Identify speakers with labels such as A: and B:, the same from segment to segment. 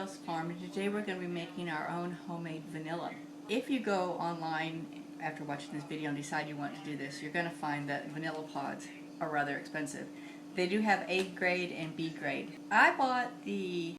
A: Trails Farm, and today we're going to be making our own homemade vanilla. If you go online after watching this video and decide you want to do this, you're going to find that vanilla pods are rather expensive. They do have A grade and B grade. I bought the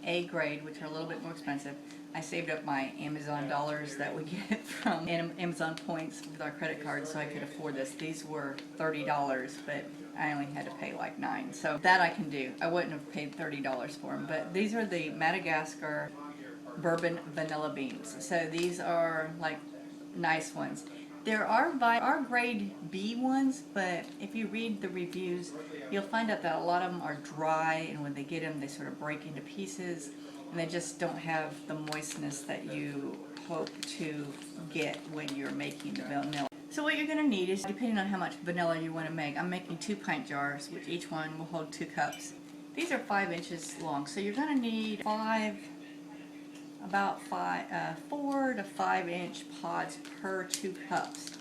A: A grade, which are a little bit more expensive. I saved up my Amazon dollars that we get from Amazon points with our credit card so I could afford this. These were $30, but I only had to pay like $9. So that I can do. I wouldn't have paid $30 for them. But these are the Madagascar bourbon vanilla beans. So these are like nice ones. There are grade B ones, but if you read the reviews, you'll find out that a lot of them are dry, and when they get them, they sort of break into pieces, and they just don't have the moistness that you hope to get when you're making the vanilla. So what you're going to need is, depending on how much vanilla you want to make, I'm making 2 pint jars, which each one will hold 2 cups. These are 5 inches long, so you're going to need 4 to 5 inch pods per 2 cups.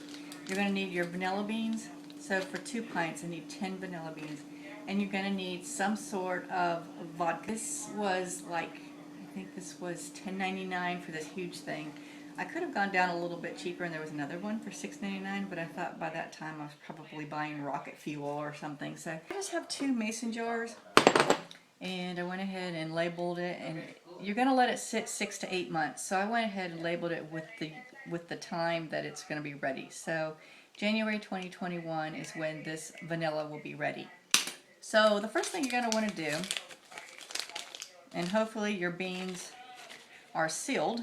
A: You're going to need your vanilla beans. So for 2 pints, I need 10 vanilla beans. And you're going to need some sort of vodka. This was like, I think this was $10.99 for this huge thing. I could have gone down a little bit cheaper, and there was another one for $6.99, but I thought by that time I was probably buying rocket fuel or something. So I just have 2 mason jars, and I went ahead and labeled it, and you're going to let it sit 6 to 8 months. So I went ahead and labeled it with the time that it's going to be ready. So January 2021 is when this vanilla will be ready. So the first thing you're going to want to do, and hopefully your beans are sealed,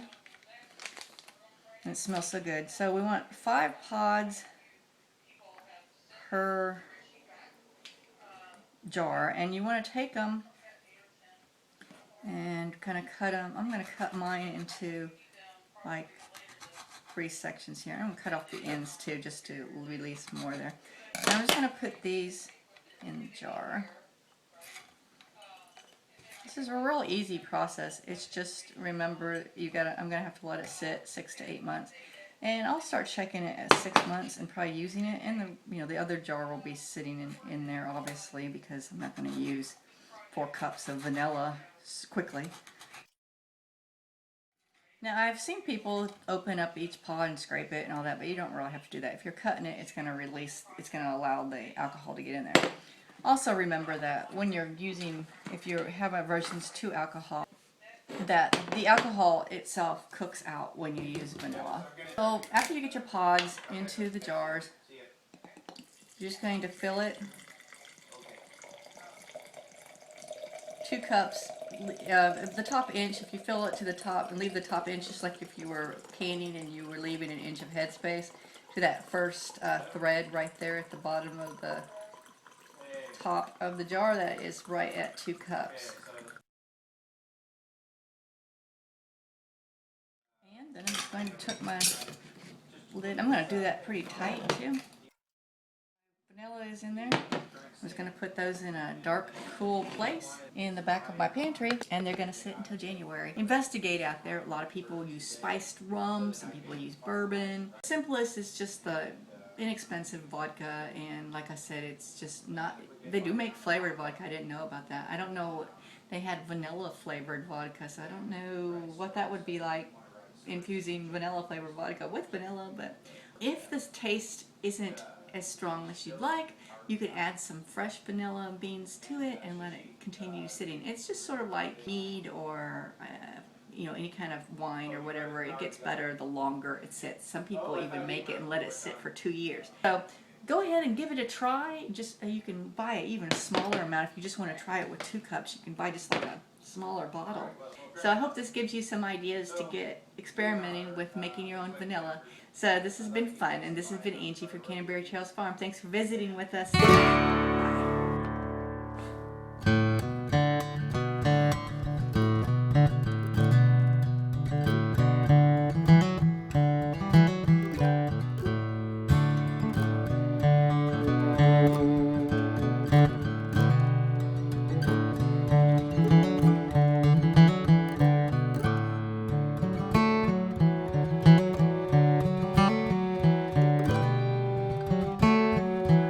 A: and it smells so good. So we want 5 pods per jar, and you want to take them and kind of cut them. I'm going to cut mine into like 3 sections here. I'm going to cut off the ends too, just to release more there. So I'm just going to put these in the jar. This is a real easy process. It's just, remember, I'm going to have to let it sit 6 to 8 months. And I'll start checking it at 6 months and probably using it. And the other jar will be sitting in there, obviously, because I'm not going to use 4 cups of vanilla quickly. Now, I've seen people open up each pod and scrape it and all that, but you don't really have to do that. If you're cutting it, it's going to allow the alcohol to get in there. Also remember that when you're using, if you have aversions to alcohol, that the alcohol itself cooks out when you use vanilla. So after you get your pods into the jars, you're just going to fill it. 2 cups. The top inch, if you fill it to the top and leave the top inch just like if you were canning and you were leaving an inch of headspace to that first thread right there at the bottom of the top of the jar, that is right at 2 cups. And then I'm just going to tuck my lid. I'm going to do that pretty tight too. Vanilla is in there. I'm just going to put those in a dark, cool place in the back of my pantry, and they're going to sit until January. Investigate out there. A lot of people use spiced rum. Some people use bourbon. Simplest is just the inexpensive vodka, and like I said, it's just not. They do make flavored vodka. I didn't know about that. I don't know. They had vanilla flavored vodka, so I don't know what that would be like, infusing vanilla flavored vodka with vanilla. But if this taste isn't as strong as you'd like, you could add some fresh vanilla beans to it and let it continue sitting. It's just sort of like mead or any kind of wine or whatever. It gets better the longer it sits. Some people even make it and let it sit for 2 years. So go ahead and give it a try. Just you can buy even a smaller amount if you just want to try it with 2 cups. You can buy just like a smaller bottle. So I hope this gives you some ideas to get experimenting with making your own vanilla. So this has been fun, and this has been Angie from Canterbury Trails Farm. Thanks for visiting with us.